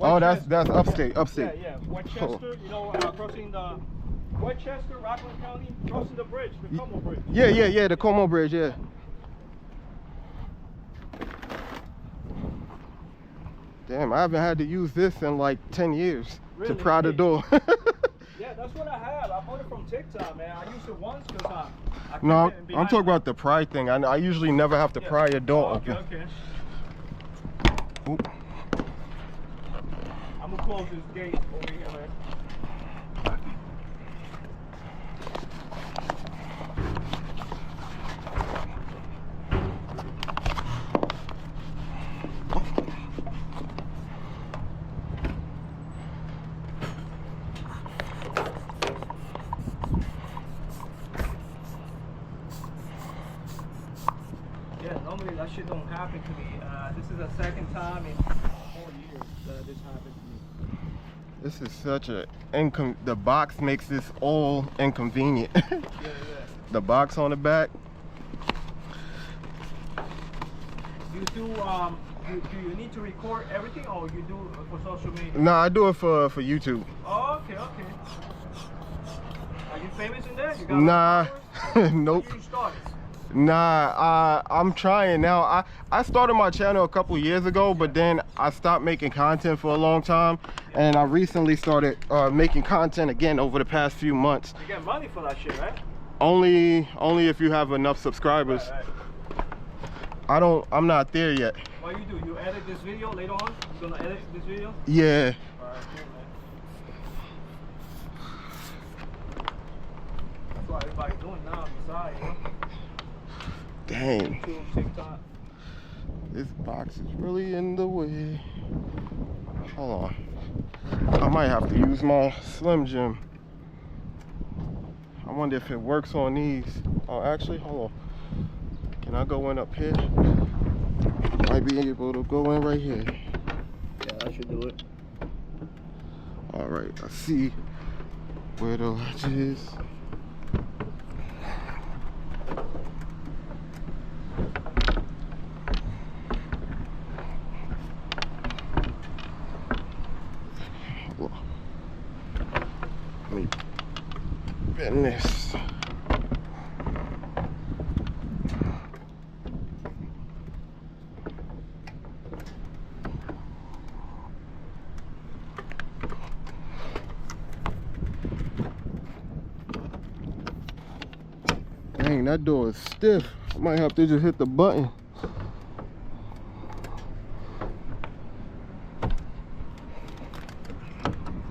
Oh, that's upstate, upstate. Yeah, Westchester, you know, crossing the Westchester, Rockland County, crossing the bridge, the Como Bridge. Yeah, the Como Bridge, yeah. Damn, I haven't had to use this in like 10 years to pry the door. Yeah, that's what I have. I bought it from TikTok, man. I used it once because I No, I'm talking about the pry thing. I usually never have to pry a door open. Okay. Oop. I'm gonna close this gate over here, man. Yeah, normally that shit don't happen to me. This is the second time in 4 years that this happened to me. This is such a the box makes this all inconvenient. Yeah. The box on the back. Do you need to record everything, or you do it for social media? No, I do it for YouTube. Oh, okay. Are you famous in there? You got Nah, nope. How you started? Nah, I'm trying now. I started my channel a couple years ago, but then I stopped making content for a long time, and I recently started making content again over the past few months. You get money for that shit, right? Only if you have enough subscribers. Right. I'm not there yet. What do? You edit this video later on? You gonna edit this video? Yeah. Alright, cool, man. That's what everybody's doing now on the side, you know? Dang. YouTube, TikTok. This box is really in the way. Hold on. I might have to use my Slim Jim. I wonder if it works on these. Oh, actually, hold on. Can I go in up here? Might be able to go in right here. Yeah, I should do it. All right, I see where the latch is. Let me bend this. Dang, that door is stiff. I might have to just hit the button.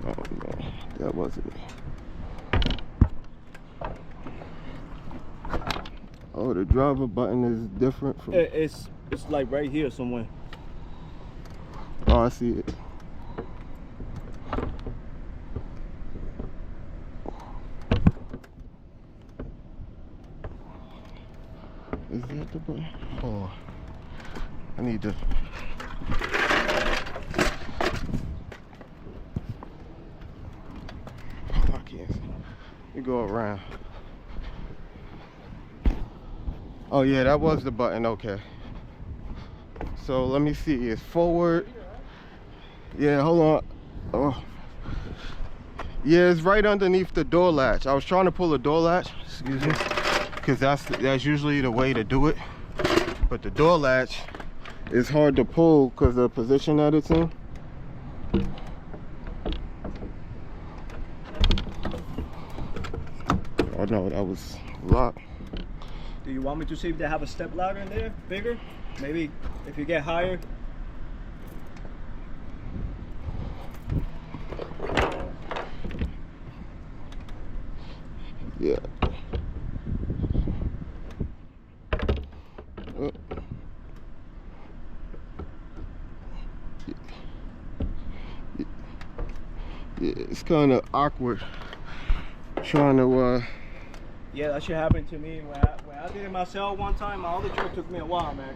Oh no, that wasn't it. Oh, the driver button is different from... It's like right here somewhere. Oh, I see it. Is that the button? Oh, I need to... Oh, I can't see. You go around. Oh yeah, that was the button, okay. So let me see, it's forward. Yeah, hold on. Oh. Yeah, it's right underneath the door latch. I was trying to pull the door latch, excuse me, because that's usually the way to do it. But the door latch is hard to pull because of the position that it's in. Oh no, that was locked. Do you want me to see if they have a step ladder in there, bigger? Maybe if you get higher. Yeah. Oh. Yeah, it's kind of awkward trying to Yeah, that shit happened to me when I did it myself one time. My other truck took me a while, man,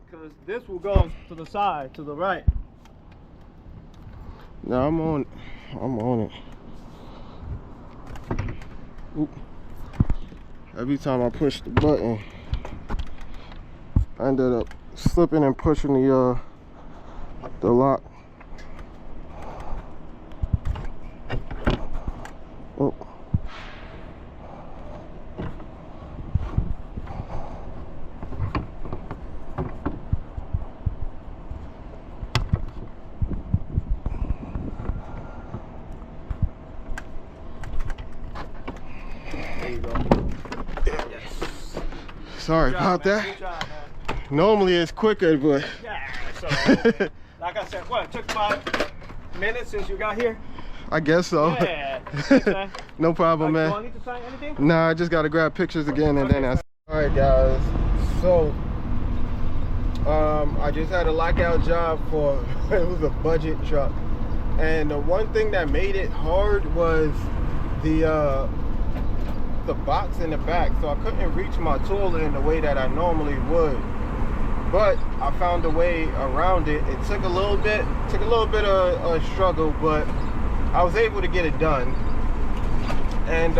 because this will go to the side, to the right. No, I'm on it. Oop. Every time I push the button, I ended up slipping and pushing the lock. Sorry Good job, about man. that. Good job, man. Normally it's quicker, but Yeah, so, like I said, what, it took 5 minutes since you got here? I guess so. Yeah. Thanks, man. No problem, Do I man. need to sign anything? Nah, I just gotta grab pictures again and Okay, then that's all right, guys. So I just had a lockout job for it was a budget truck, and the one thing that made it hard was the box in the back, so I couldn't reach my tool in the way that I normally would. But I found a way around it. It took a little bit of a struggle, but I was able to get it done. And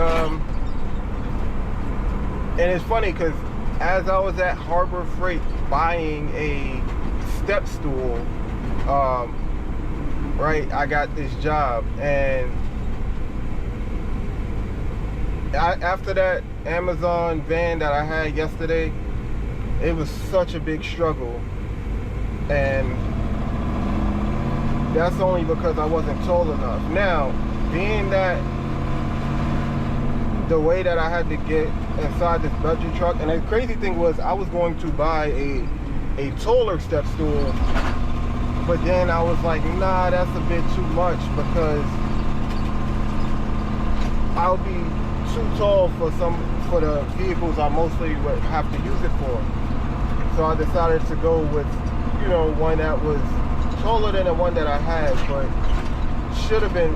it's funny because as I was at Harbor Freight buying a step stool, right, I got this job, and after that Amazon van that I had yesterday, it was such a big struggle, and that's only because I wasn't tall enough. Now, being that the way that I had to get inside this budget truck, and the crazy thing was I was going to buy a taller step stool, but then I was like, nah, that's a bit too much because I'll be too tall for the vehicles I mostly would have to use it for. So I decided to go with, you know, one that was taller than the one that I had, but should have been,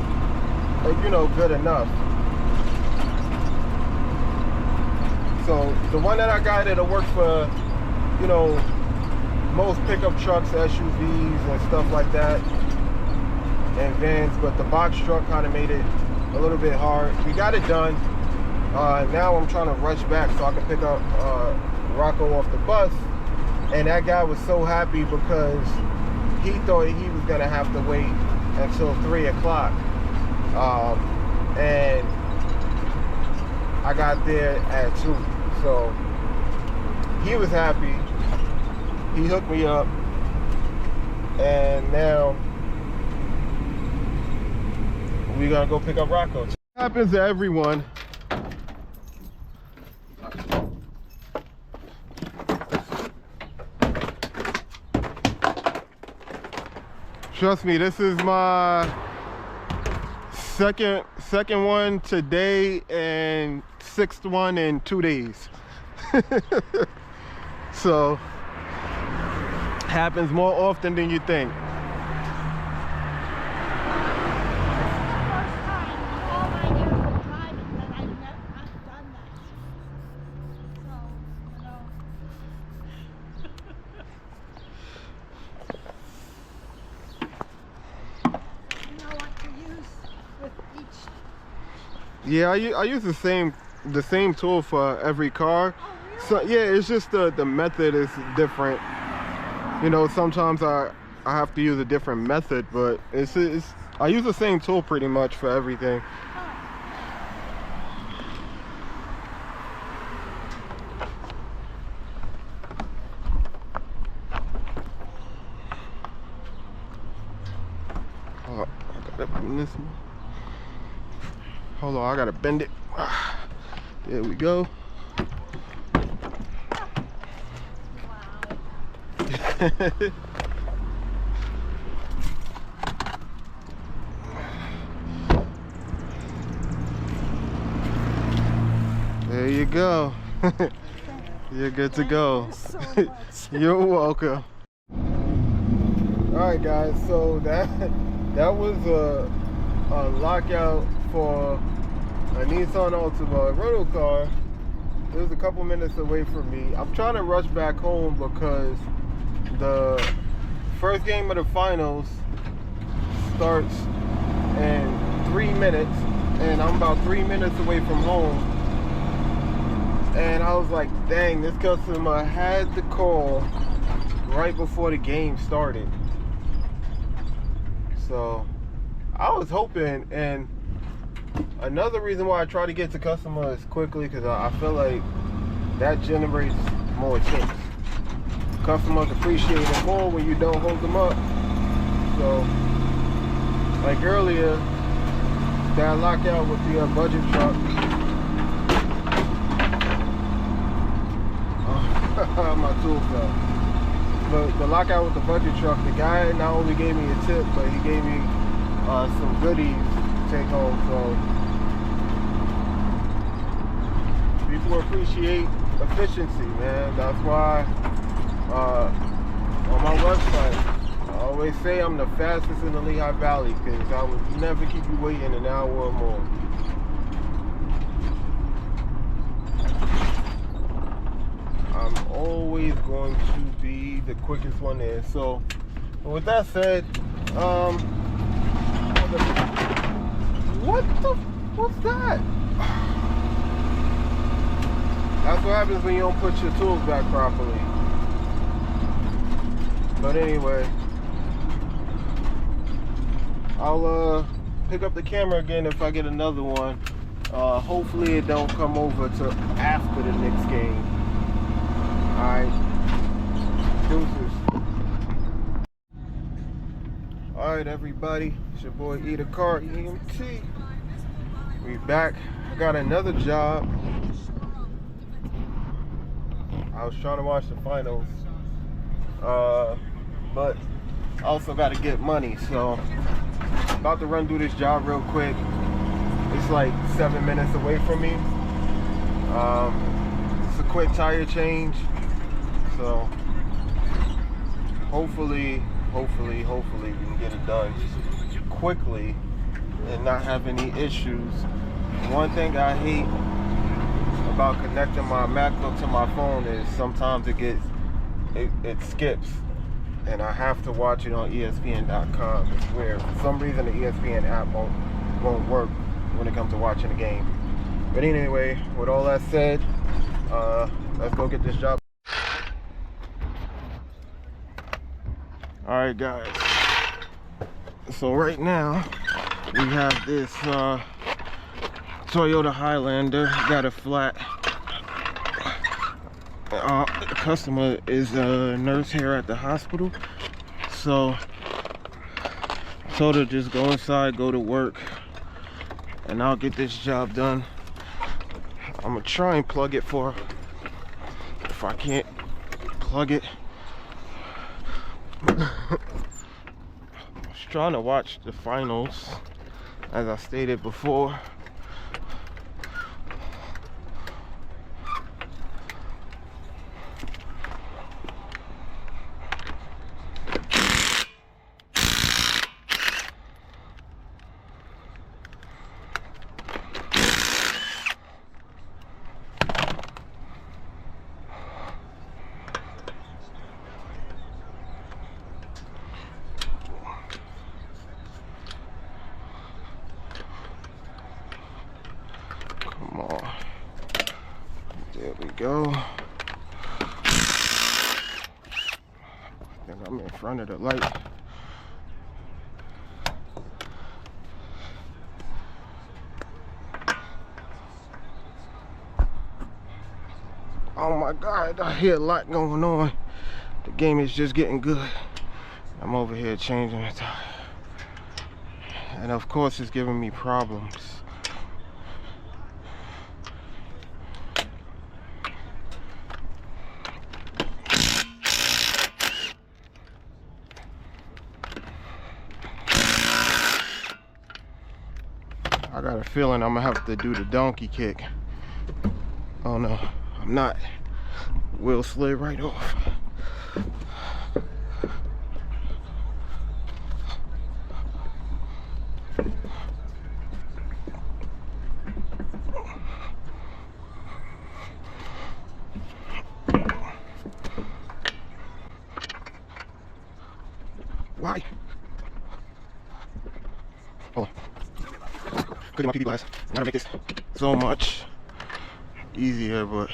you know, good enough. So the one that I got, it'll work for, you know, most pickup trucks, SUVs and stuff like that, and vans, but the box truck kind of made it a little bit hard. We got it done. Now I'm trying to rush back so I can pick up Rocco off the bus, and that guy was so happy because he thought he was gonna have to wait until 3 o'clock, and I got there at 2, so he was happy. He hooked me up, and now we're gonna go pick up Rocco. It happens to everyone. Trust me, this is my second one today and 6th one in 2 days. So happens more often than you think. Yeah, I use the same tool for every car. Oh, really? So yeah, it's just the method is different. You know, sometimes I have to use a different method, but it's I use the same tool pretty much for everything. Oh, I gotta bend this one. Hold on, I gotta bend it. There we go. Wow. There you go. You're good to go. Thank you so much. You're welcome. All right, guys. So that was a lockout for a Nissan Altima, a rental car. It was a couple minutes away from me. I'm trying to rush back home because the first game of the finals starts in 3 minutes, and I'm about 3 minutes away from home. And I was like, dang, this customer had to call right before the game started. So I was hoping, and another reason why I try to get to customers quickly, because I feel like that generates more tips. Customers appreciate it more when you don't hold them up. So, like earlier, that lockout with the budget truck. My tool fell. The lockout with the bucket truck, the guy not only gave me a tip, but he gave me some goodies to take home. So people appreciate efficiency, man. That's why on my website I always say I'm the fastest in the Lehigh Valley, because I would never keep you waiting an hour or more. I'm always going to be the quickest one there. So with that said, what's that? That's what happens when you don't put your tools back properly. But anyway, I'll pick up the camera again if I get another one. Hopefully it don't come over to after the Knicks game. Alright, deuces. Alright everybody, it's your boy Eat a Car EMT. We back. I got another job. I was trying to watch the finals, but I also got to get money, so about to run through this job real quick. It's like 7 minutes away from me. It's a quick tire change, so hopefully we can get it done quickly and not have any issues. One thing I hate about connecting my MacBook to my phone is sometimes it skips, and I have to watch it on ESPN.com. It's weird. For some reason the ESPN app won't work when it comes to watching the game. But anyway, with all that said, let's go get this job. Alright guys, so right now we have this Toyota Highlander, got a flat. The customer is a nurse here at the hospital, so I told her just go inside, go to work, and I'll get this job done. I'm gonna try and plug it for her. If I can't plug it, I was trying to watch the finals, as I stated before. Come on. There we go. I think I'm in front of the light. Oh my God, I hear a lot going on. The game is just getting good. I'm over here changing the tire. And of course it's giving me problems. I got a feeling I'm gonna have to do the donkey kick. Oh no, I'm not. Wheel slid right off. Why? Hold on. Look at my PP glass. Gotta make this so much easier, but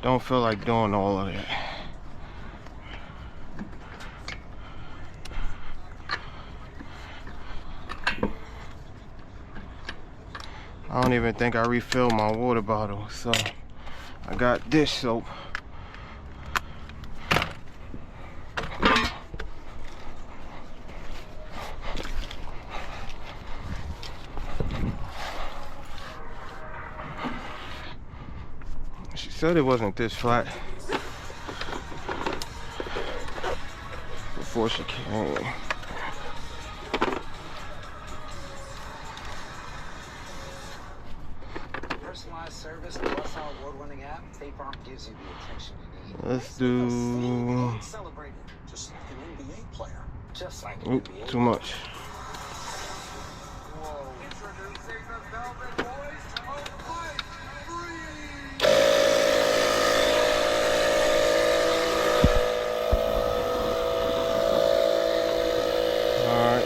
don't feel like doing all of that. I don't even think I refilled my water bottle, so I got dish soap. said it wasn't this flat before she came. Personalized service plus our award-winning app, State Farm gives you the attention you need. Let's do. Celebrate it, just like an NBA player. Just like an Oop, NBA too much. Whoa. Introducing the Velvet Boys of Fight All right.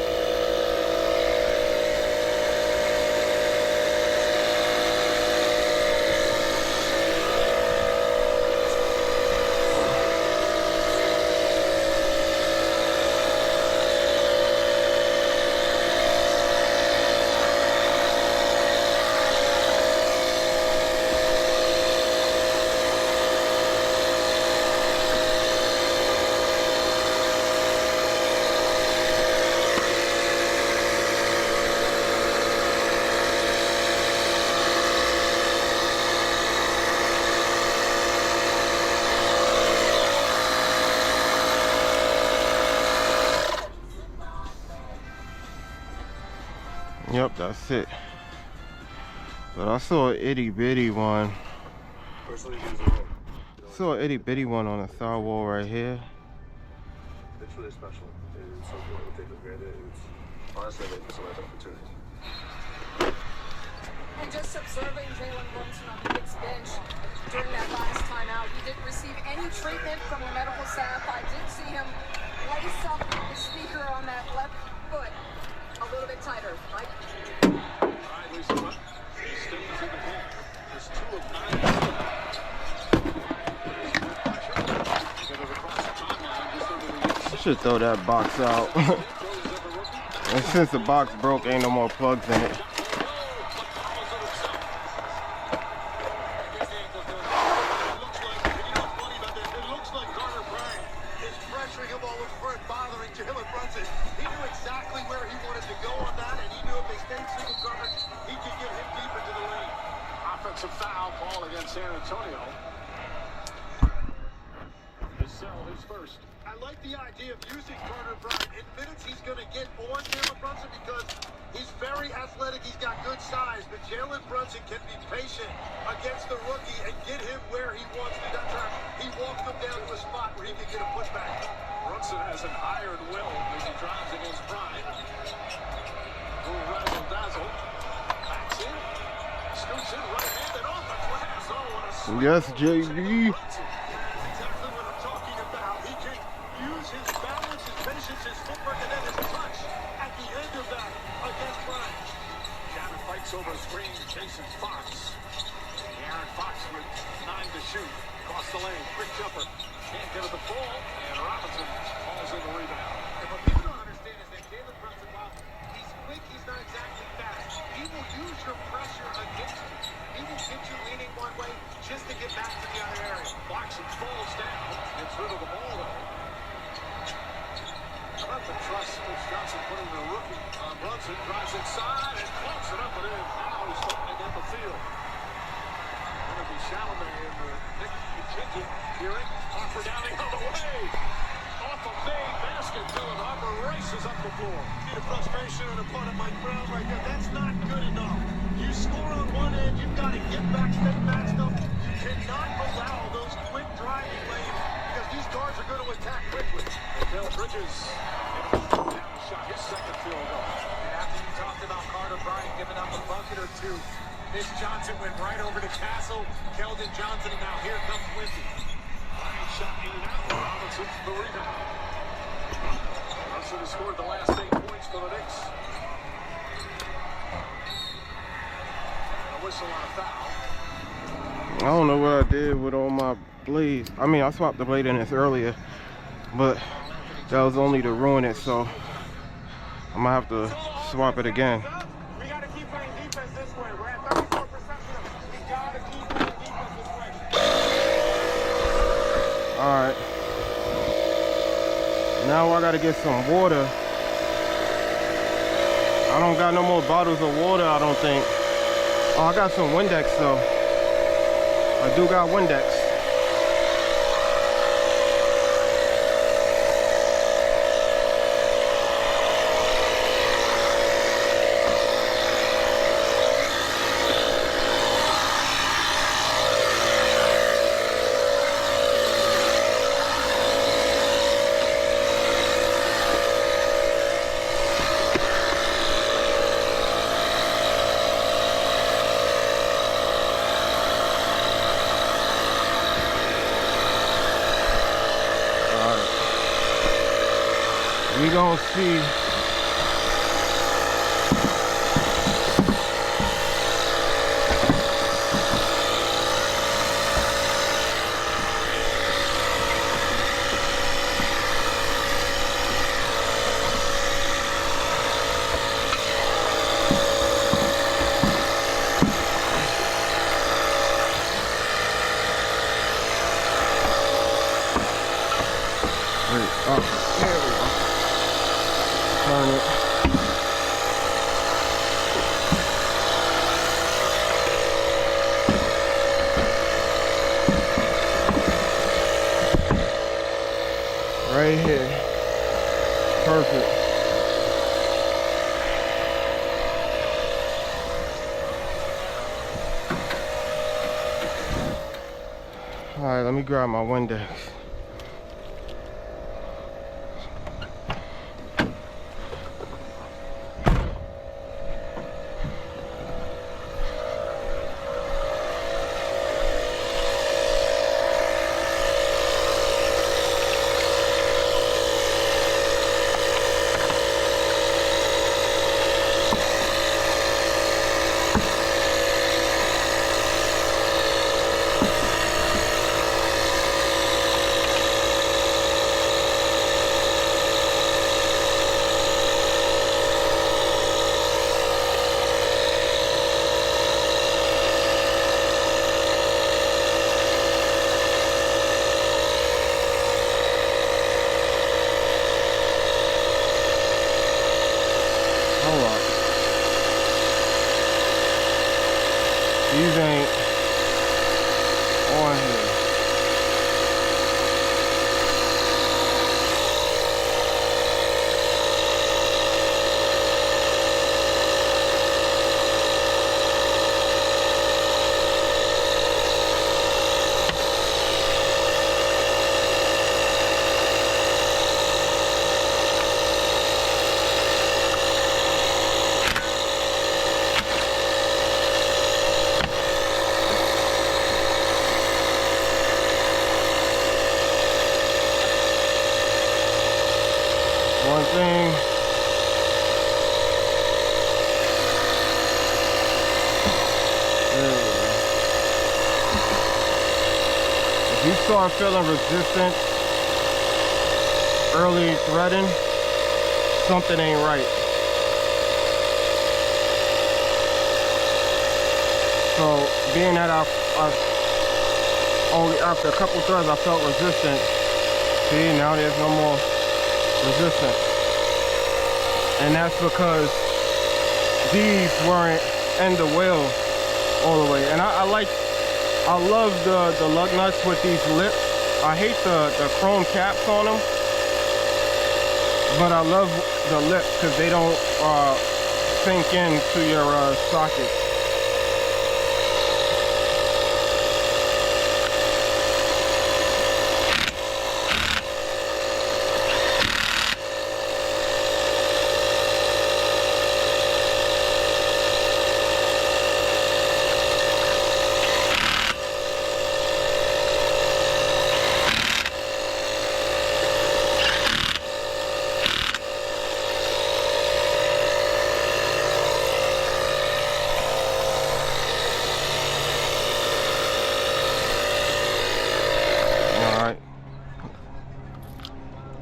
Yep, that's it. But I saw an itty bitty one. Saw an itty bitty one on the side wall right here. It's really special. It's something that we take for granted. It's honestly making some nice opportunity. And just observing Jalen Brunson on the Knicks bench during that last time out, he didn't receive any treatment from the medical staff. I did see him lace up the speaker on that left foot a little bit tighter, right? All right, Lisa, what? He stays in the game. There's 2 of 9. I should throw that box out. And since the box broke, ain't no more plugs in it. Foul call against San Antonio. Vassell is first. I like the idea of using Carter Bryant. In minutes, he's going to get on Jalen Brunson because he's very athletic. He's got good size. But Jalen Brunson can be patient against the rookie and get him where he wants to. That time, he walked him down to a spot where he can get a putback. Brunson has an iron will as he drives against Bryant. Little razzle dazzle. Backs in. Scoots in right-handed off the glass. Oh, what a swing. Yes, JB. Exactly what I'm talking about. He can use his balance, his patience, his footwork, and then his touch at the end of that against Bryant. Shannon fights over a screen, chases Fox. Aaron Fox with 9 to shoot. Across the lane, quick jumper. Can't get at the ball, and Robinson falls in the rebound. And what people don't understand is that Jalen Brunson, while he's quick, he's not exactly fast. He will use your pressure against you. He will get you leaning one way just to get back to the other area. Fox falls down, gets rid of the ball though. Not the trust which Johnson put in the rookie. Brunson drives inside and floats it up and in. Now he's starting to get the field. Going to be Chalamet in the Knicks contingent. Hearing Harper down the other way. Off a made basket, Dylan Harper races up the floor. The frustration on the part of Mike Brown right there. That's not good enough. You score on one end, you've got to get back, stay matched up. You cannot allow those quick driving lanes because these guards are going to attack quickly. Dale Bridges shot his second field goal. And after you talked about Carter Bryant giving up a bucket or two, Mitch Johnson went right over to Castle, Keldon Johnson, and now here comes Wimby. Bryant shot in and out. Robinson the rebound. Brunson has scored the last 8 points for the Knicks. A whistle on a foul. I don't know what I did with all my blades. I mean, I swapped the blade in this earlier, but that was only to ruin it, so I'm gonna have to swap it again. We got to keep playing defense this way. We're at 34%. We got to keep playing defense this way. All right. Now I gotta get some water. I don't got no more bottles of water, I don't think. Oh, I got some Windex though. I do got Windex. We gonna see. Wait, oh, there we go. Turn it. Right here. Perfect. All right, let me grab my Windex. These ain't on here. One thing, there we go. If you start feeling resistance, early threading, something ain't right. So being that I've only after a couple threads I felt resistance, see, now there's no more resistance, and that's because these weren't in the wheel all the way. And I love the lug nuts with these lips. I hate the chrome caps on them, but I love the lips because they don't sink into your socket.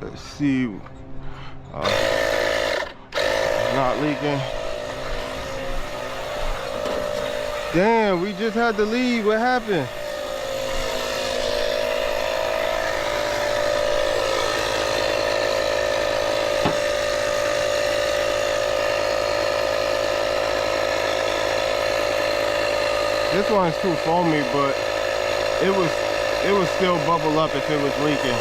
Let's see, not leaking. Damn, we just had to leave. What happened? This one's too foamy, but it would still bubble up if it was leaking.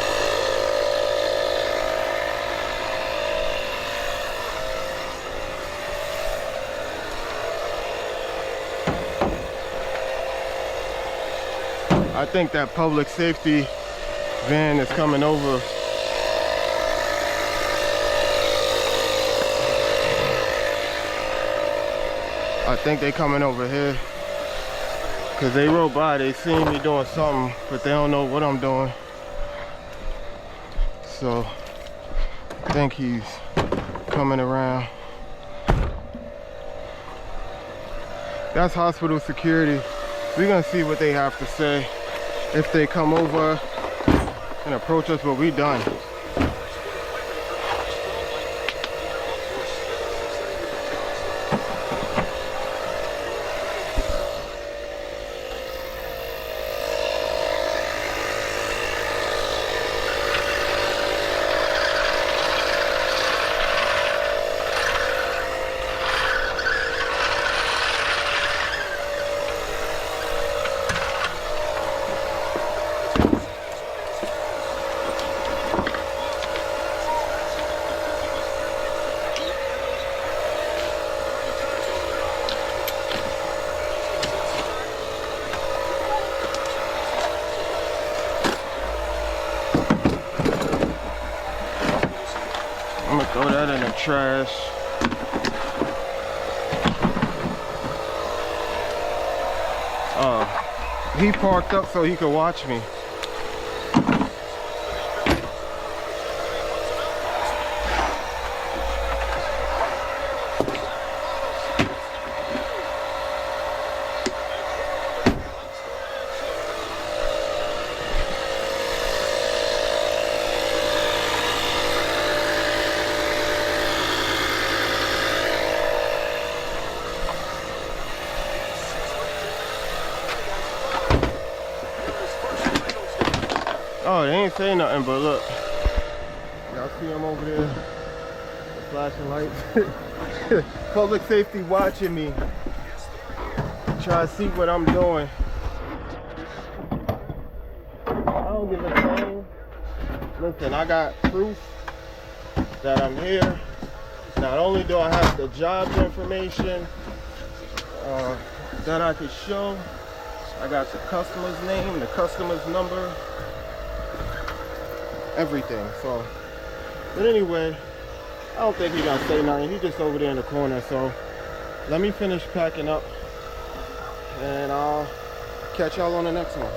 I think that public safety van is coming over. I think they coming over here. Cause they rode by, they seen me doing something, but they don't know what I'm doing. So I think he's coming around. That's hospital security. We're gonna see what they have to say if they come over and approach us, but we done. I'm gonna throw that in the trash. He parked up so he could watch me. Oh, they ain't saying nothing, but look. Y'all see him over there? The flashing lights. Public safety watching me. Try to see what I'm doing. I don't give a damn. Listen, I got proof that I'm here. Not only do I have the job information that I could show, I got the customer's name, the customer's number, everything. So, but anyway, I don't think he gonna say nothing. He just over there in the corner. So let me finish packing up and I'll catch y'all on the next one.